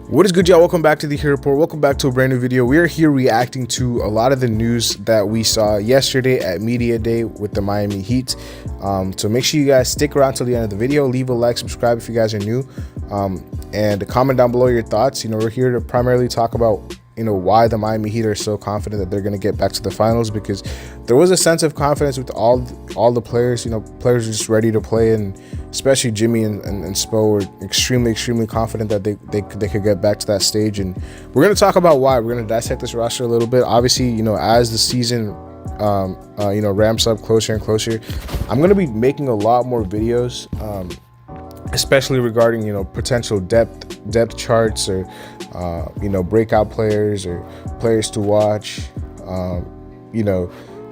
What is good, y'all? Welcome back to the Hero Report. Welcome back to a brand new video. We are here reacting to a lot of the news that we saw yesterday at Media Day with the Miami Heat. So make sure you guys stick around till the end of the video. Leave a like, subscribe if you guys are new, and comment down below your thoughts. We're here to primarily talk about why the Miami Heat are so confident that they're going to get back to the finals, because there was a sense of confidence with all the players. Players are just ready to play, and especially Jimmy and Spo were extremely confident that they could get back to that stage. And we're going to talk about why. We're going to dissect this roster a little bit. Obviously, as the season ramps up closer and closer, I'm going to be making a lot more videos, especially regarding potential depth charts, or breakout players, or players to watch,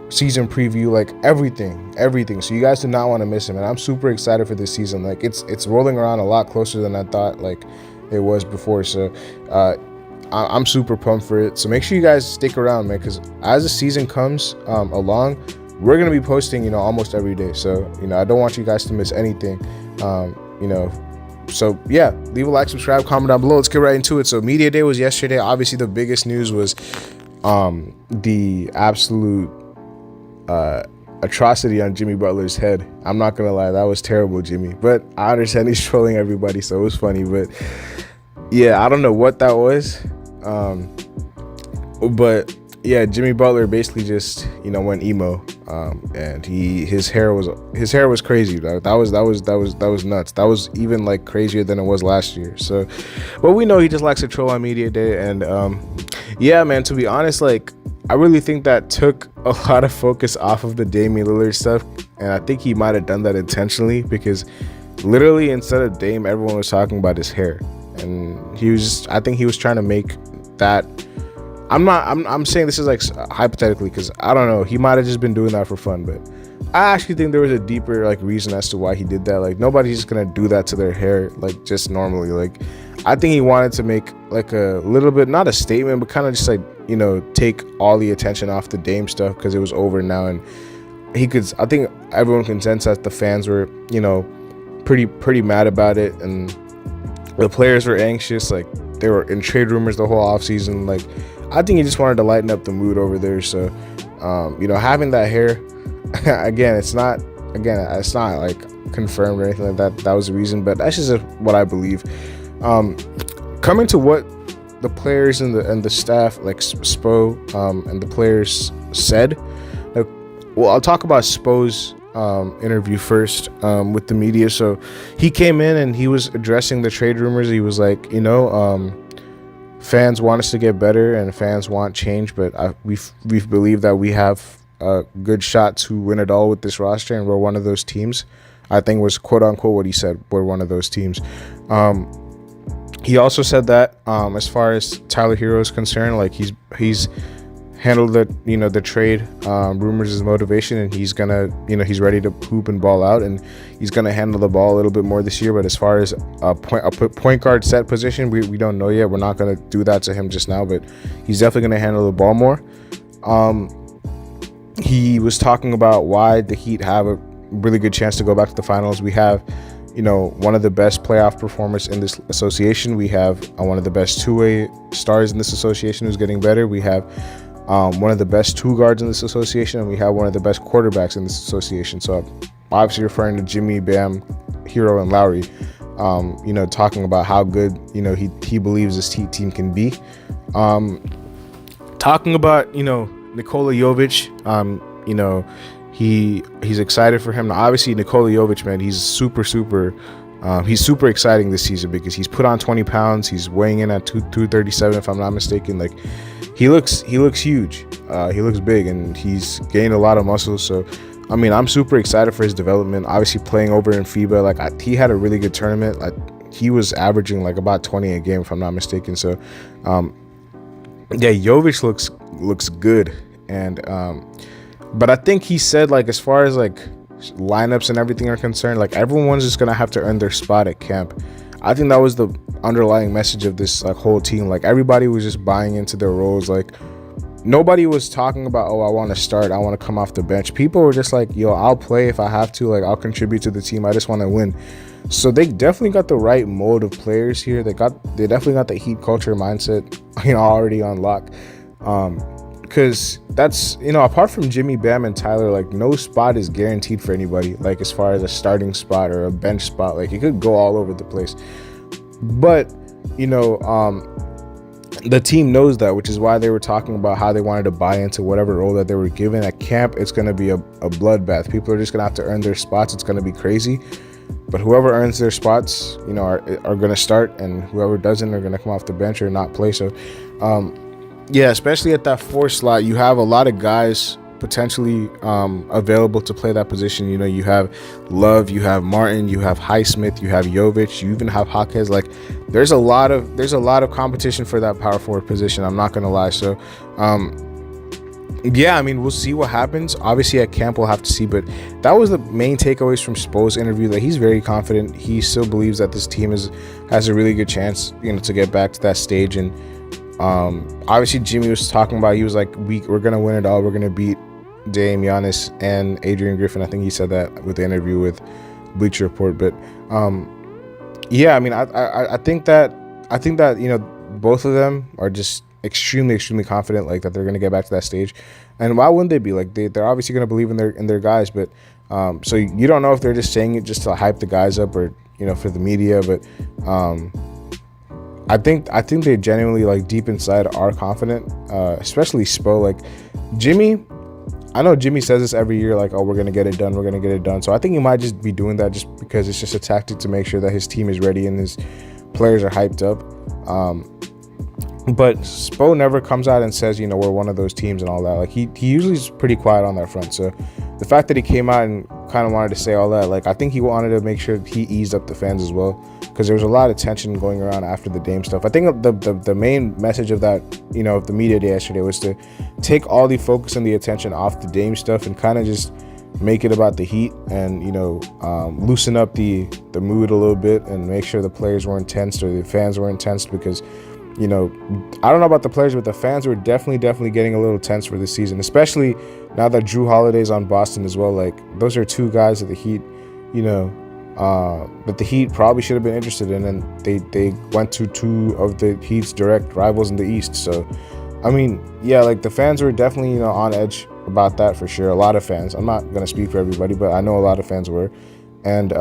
season preview, like everything. So you guys do not want to miss them, and I'm super excited for this season. Like it's rolling around a lot closer than I thought like it was before. So I'm super pumped for it. So make sure you guys stick around, man, because as the season comes along, we're gonna be posting almost every day. So I don't want you guys to miss anything. So yeah, leave a like, subscribe, comment down below. Let's get right into it. So Media Day was yesterday. Obviously the biggest news was the absolute atrocity on Jimmy Butler's head. I'm not gonna lie, that was terrible, Jimmy, but I understand he's trolling everybody, so it was funny. But yeah, I don't know what that was, but yeah, Jimmy Butler basically just went emo, and his hair was crazy. That was nuts. That was even like crazier than it was last year. So, but we know he just likes to troll on Media Day, and yeah, man, to be honest, like I really think that took a lot of focus off of the Damian Lillard stuff, and I think he might have done that intentionally, because literally instead of Dame, everyone was talking about his hair, and I think he was trying to make that. I'm saying this is like hypothetically, because I don't know, he might have just been doing that for fun, but I actually think there was a deeper like reason as to why he did that. Like nobody's just gonna do that to their hair like just normally. Like I think he wanted to make like a little bit, not a statement, but kind of just like take all the attention off the Dame stuff, because it was over now, and I think everyone can sense that the fans were pretty mad about it, and the players were anxious. Like they were in trade rumors the whole offseason. Like I think he just wanted to lighten up the mood over there. So having that hair again, it's not like confirmed or anything like that. That was the reason, but that's just what I believe. Coming to what the players and the staff, like Spo and the players said. Like, well, I'll talk about Spo's interview first with the media. So he came in and he was addressing the trade rumors. He was like, fans want us to get better and fans want change, but we've believed that we have a good shot to win it all with this roster, and we're one of those teams. I think was quote unquote what he said. We're one of those teams. He also said that as far as Tyler Hero is concerned, like he's handled the trade rumors as motivation, and he's gonna he's ready to hoop and ball out, and he's gonna handle the ball a little bit more this year. But as far as a point guard set position, we don't know yet. We're not gonna do that to him just now, but he's definitely gonna handle the ball more. He was talking about why the Heat have a really good chance to go back to the finals. We have one of the best playoff performers in this association. We have one of the best two-way stars in this association who's getting better. We have one of the best two guards in this association, and we have one of the best quarterbacks in this association. So obviously referring to Jimmy, Bam, Hero, and Lowry, talking about how good he believes this Heat team can be. Talking about Nikola Jovic, he's excited for him. Now, obviously Nikola Jovic, man, he's super exciting this season, because he's put on 20 pounds. He's weighing in at 237 if I'm not mistaken. Like he looks huge. He looks big, and he's gained a lot of muscle. So I mean, I'm super excited for his development. Obviously playing over in FIBA, like he had a really good tournament. Like he was averaging like about 20 a game if I'm not mistaken. So yeah, Jovic looks good. And but I think he said, like, as far as like lineups and everything are concerned, like everyone's just gonna have to earn their spot at camp. I think that was the underlying message of this like whole team. Like everybody was just buying into their roles. Like nobody was talking about, oh, I want to start, I want to come off the bench. People were just like, yo, I'll play if I have to, like I'll contribute to the team, I just want to win. So they definitely got the right mold of players here. They definitely got the Heat culture mindset, already on lock. Because that's, apart from Jimmy, Bam, and Tyler, like no spot is guaranteed for anybody, like as far as a starting spot or a bench spot. Like it could go all over the place. But the team knows that, which is why they were talking about how they wanted to buy into whatever role that they were given at camp. It's going to be a bloodbath. People are just going to have to earn their spots. It's going to be crazy. But whoever earns their spots, are going to start, and whoever doesn't are going to come off the bench or not play. So, especially at that 4 slot, you have a lot of guys potentially available to play that position. You have Love, you have Martin, you have Highsmith, you have Jovic, you even have Jaquez. Like there's a lot of competition for that power forward position. I'm not gonna lie. So we'll see what happens. Obviously at camp we'll have to see, but that was the main takeaways from Spo's interview. That he's very confident. He still believes that this team has a really good chance, to get back to that stage. And obviously Jimmy was talking about, he was like, we're gonna win it all. We're gonna beat Dame, Giannis, and Adrian Griffin. I think he said that with the interview with Bleacher Report. But I think that both of them are just extremely, extremely confident, like that they're going to get back to that stage. And why wouldn't they be? Like they're obviously going to believe in their guys. But so you don't know if they're just saying it just to hype the guys up or for the media. But I think they genuinely, like deep inside, are confident. Especially Spo. Like Jimmy, I know Jimmy says this every year, like, oh, we're going to get it done. So I think he might just be doing that just because it's just a tactic to make sure that his team is ready and his players are hyped up. But Spo never comes out and says, we're one of those teams and all that. Like he usually is pretty quiet on that front. So the fact that he came out and kind of wanted to say all that, like I think he wanted to make sure he eased up the fans as well, because there was a lot of tension going around after the Dame stuff. I think the main message of that, of the media day yesterday was to take all the focus and the attention off the Dame stuff and kind of just make it about the Heat and, loosen up the mood a little bit and make sure the players weren't tensed or the fans weren't tensed, because I don't know about the players, but the fans were definitely getting a little tense for this season, especially now that Drew Holiday's on Boston as well. Like those are 2 guys that the Heat, that the Heat probably should have been interested in, and they went to 2 of the Heat's direct rivals in the East. So, like the fans were definitely, on edge about that for sure. A lot of fans. I'm not gonna speak for everybody, but I know a lot of fans were, and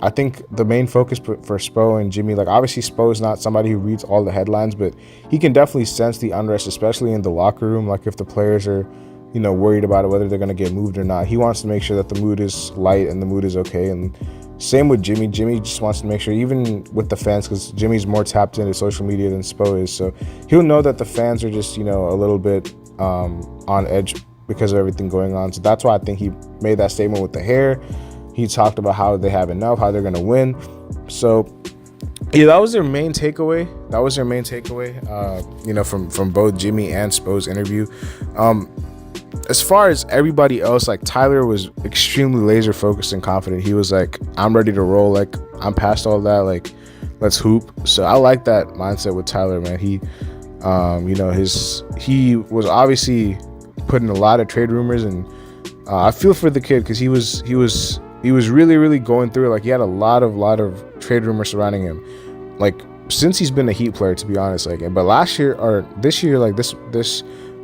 I think the main focus for Spo and Jimmy, like obviously Spo is not somebody who reads all the headlines, but he can definitely sense the unrest, especially in the locker room. Like if the players are, worried about it, whether they're going to get moved or not, he wants to make sure that the mood is light and the mood is okay. And same with Jimmy. Jimmy just wants to make sure, even with the fans, because Jimmy's more tapped into social media than Spo is. So he'll know that the fans are just, a little bit on edge because of everything going on. So that's why I think he made that statement with the hair. He talked about how they have enough, how they're going to win. So, that was their main takeaway. From both Jimmy and Spo's interview. As far as everybody else, like Tyler was extremely laser focused and confident. He was like, I'm ready to roll. Like, I'm past all that. Like, let's hoop. So I like that mindset with Tyler, man. He, he was obviously putting a lot of trade rumors, and I feel for the kid because he was really, really going through it. Like he had a lot of trade rumors surrounding him, like since he's been a Heat player, to be honest. Like, but last year or this year, like this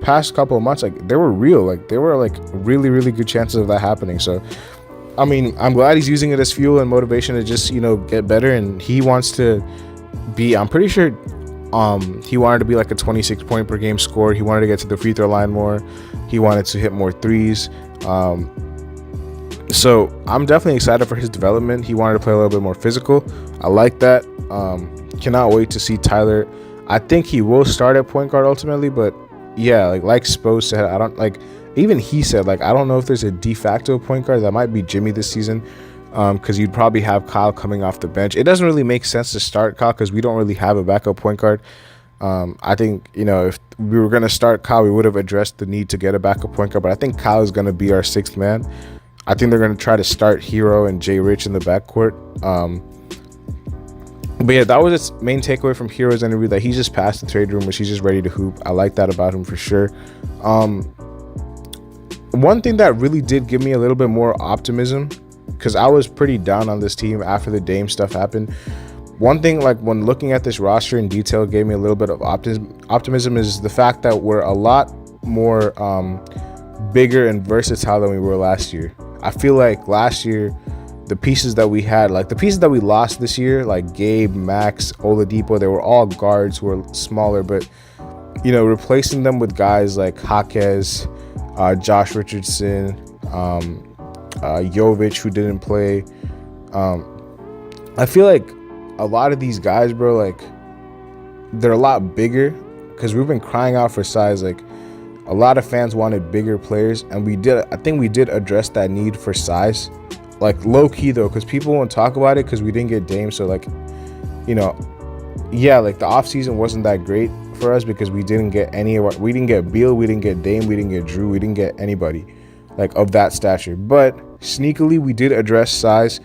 past couple of months, like they were real. Like they were like really, really good chances of that happening. So, I'm glad he's using it as fuel and motivation to just get better. And he wants to be. I'm pretty sure. He wanted to be like a 26 point per game scorer. He wanted to get to the free throw line more. He wanted to hit more threes. So I'm definitely excited for his development. He wanted to play a little bit more physical. I like that. Cannot wait to see Tyler. I think he will start at point guard ultimately, but yeah, like Spo said, I don't like. Even he said, like, I don't know if there's a de facto point guard. That might be Jimmy this season, because you'd probably have Kyle coming off the bench. It doesn't really make sense to start Kyle because we don't really have a backup point guard. I think, if we were going to start Kyle, we would have addressed the need to get a backup point guard. But I think Kyle is going to be our 6th man. I think they're going to try to start Hero and Jay Rich in the backcourt. But yeah, that was its main takeaway from Hero's interview, that he's just past the trade rumors. He's just ready to hoop. I like that about him for sure. One thing that really did give me a little bit more optimism, because I was pretty down on this team after the Dame stuff happened. One thing, like when looking at this roster in detail, gave me a little bit of optimism is the fact that we're a lot more bigger and versatile than we were last year. I feel like last year, the pieces that we had, like the pieces that we lost this year, like Gabe, Max, Oladipo, they were all guards who were smaller, but replacing them with guys like Jaquez, Josh Richardson, Jovic, who didn't play. I feel like a lot of these guys, bro, like they're a lot bigger, because we've been crying out for size. Like a lot of fans wanted bigger players, and I think we did address that need for size. Like low key though, because people won't talk about it because we didn't get Dame. So like, yeah, like the offseason wasn't that great for us because we didn't get we didn't get Beal, we didn't get Dame, we didn't get Drew, we didn't get anybody like of that stature. But sneakily, we did address size.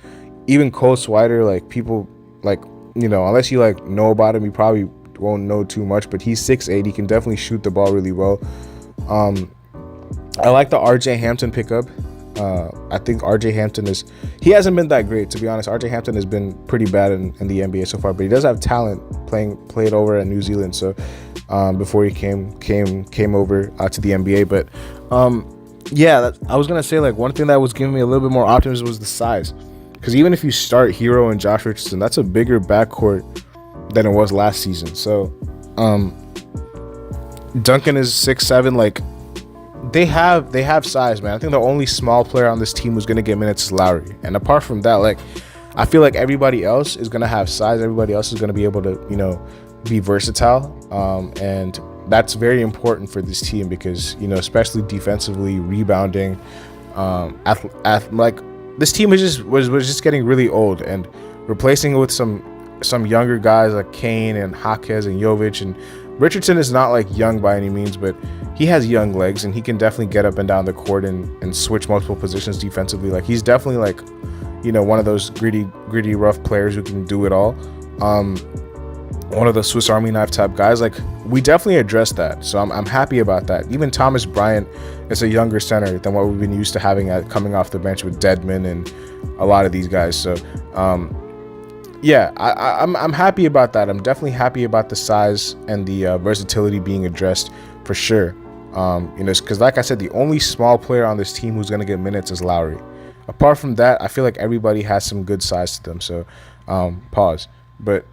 Even Cole Swider, like people like, unless you like know about him, you probably won't know too much, but he's 6'8". He can definitely shoot the ball really well. I like the RJ Hampton pickup. I think RJ Hampton he hasn't been that great, to be honest. RJ Hampton has been pretty bad in the NBA so far, but he does have talent played over at New Zealand. So before he came over to the NBA, but yeah, I was gonna say, like, one thing that was giving me a little bit more optimism was the size, because even if you start Hero and Josh Richardson, that's a bigger backcourt than it was last season. So Duncan is 6'7", like. They have size, man. I think the only small player on this team who's gonna get minutes is Lowry, and apart from that, like, I feel like everybody else is gonna have size. Everybody else is gonna be able to, be versatile, and that's very important for this team because, especially defensively, rebounding, like this team was just getting really old, and replacing it with some younger guys like Kane and Jaquez and Jovic, and Richardson is not like young by any means, but he has young legs and he can definitely get up and down the court and switch multiple positions defensively. Like, he's definitely like, one of those gritty, rough players who can do it all. One of the Swiss Army knife type guys. Like, we definitely addressed that. So I'm happy about that. Even Thomas Bryant is a younger center than what we've been used to having coming off the bench with Dedmon and a lot of these guys. So, yeah, I'm happy about that. I'm definitely happy about the size and the versatility being addressed for sure. Because like I said, the only small player on this team who's going to get minutes is Lowry. Apart from that, I feel like everybody has some good size to them. So, pause. But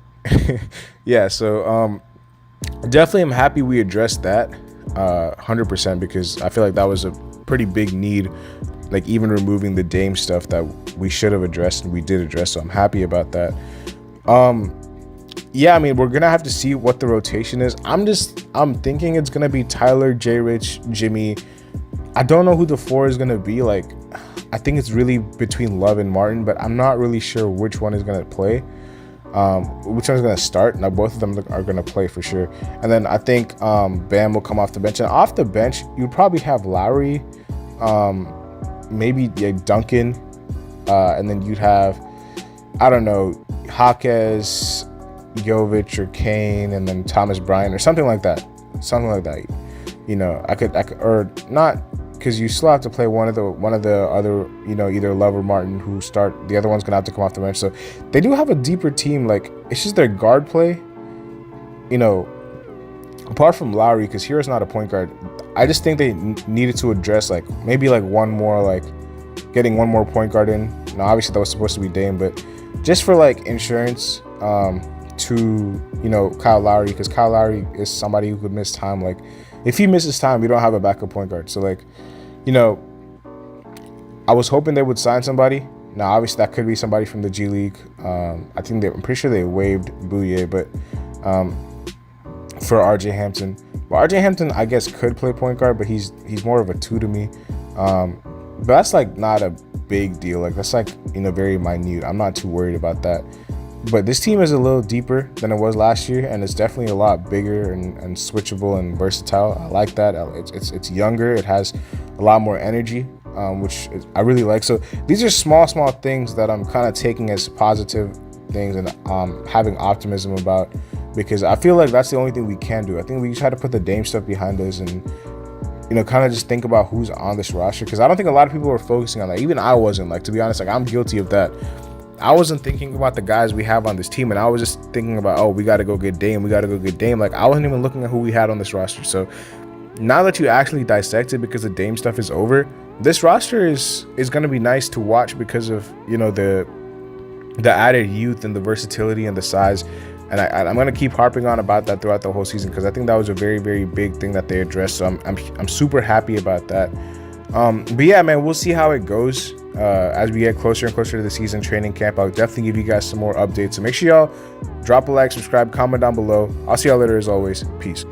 yeah, so definitely I'm happy we addressed that 100%, because I feel like that was a pretty big need. Like, even removing the Dame stuff that we should have addressed, and we did address, so I'm happy about that. Yeah, I mean, we're gonna have to see what the rotation is. I'm thinking it's gonna be Tyler, J. Rich, Jimmy. I don't know who the four is gonna be. Like, I think it's really between Love and Martin, but I'm not really sure which one is gonna play, which one is gonna start. Now, both of them are gonna play for sure. And then I think Bam will come off the bench. And off the bench, you'd probably have Lowry, maybe Duncan, and then you'd have, I don't know, Jaquez, Jovic, or Kane, and then Thomas Bryant or something like that. I could or not, because you still have to play one of the other, either Love or Martin who start. The other one's gonna have to come off the bench. So they do have a deeper team. Like, it's just their guard play. Apart from Lowry, because Hero's not a point guard. I just think they needed to address, like, maybe like one more, like getting one more point guard in. Now, obviously that was supposed to be Dame, but just for like insurance to Kyle Lowry, because Kyle Lowry is somebody who could miss time. Like, if he misses time, we don't have a backup point guard. So, like, I was hoping they would sign somebody. Now, obviously that could be somebody from the G League. I'm pretty sure they waived Bouye, but for RJ Hampton. Well, RJ Hampton, I guess, could play point guard, but he's more of a 2 to me. But that's like not a big deal. Like, that's like, very minute. I'm not too worried about that. But this team is a little deeper than it was last year, and it's definitely a lot bigger and switchable and versatile. I like that. It's younger. It has a lot more energy, which I really like. So these are small things that I'm kind of taking as positive things and having optimism about, because I feel like that's the only thing we can do. I think we just had to put the Dame stuff behind us and, you know, kind of just think about who's on this roster, because I don't think a lot of people were focusing on that. Even I wasn't. Like, to be honest, like, I'm guilty of that. I wasn't thinking about the guys we have on this team, and I was just thinking about, oh, we got to go get Dame. We got to go get Dame. Like, I wasn't even looking at who we had on this roster. So now that you actually dissect it, because the Dame stuff is over, this roster is going to be nice to watch because of, you know, the added youth and the versatility and the size. And I'm going to keep harping on about that throughout the whole season, because I think that was a very, very big thing that they addressed. So I'm super happy about that. But yeah, man, we'll see how it goes as we get closer and closer to the season, training camp. I'll definitely give you guys some more updates. So make sure y'all drop a like, subscribe, comment down below. I'll see y'all later as always. Peace.